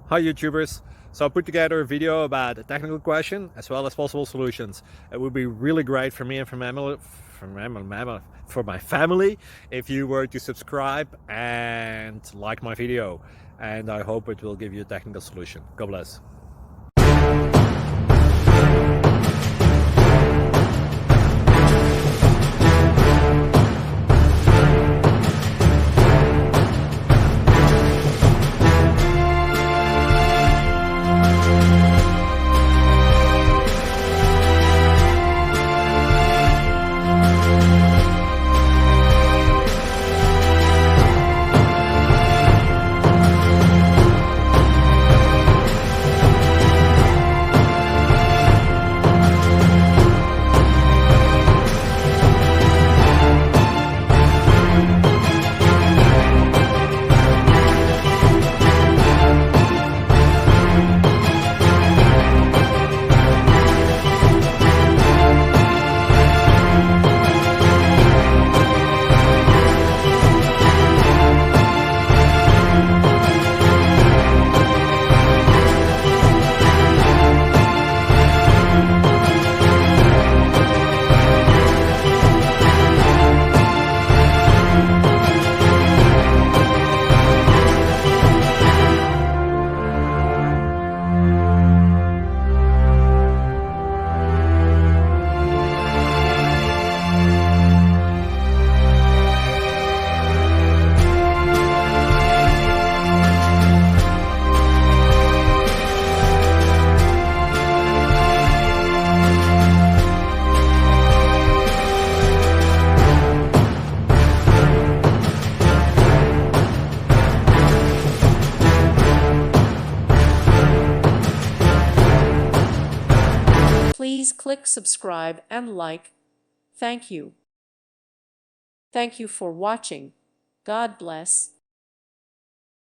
Hi YouTubers! So I put together a video about a technical question as well as possible solutions. It would be really great for me and for my family if you were to subscribe and like my video, and I hope it will give you a technical solution. God bless. Please click subscribe and like. Thank you. Thank you for watching. God bless.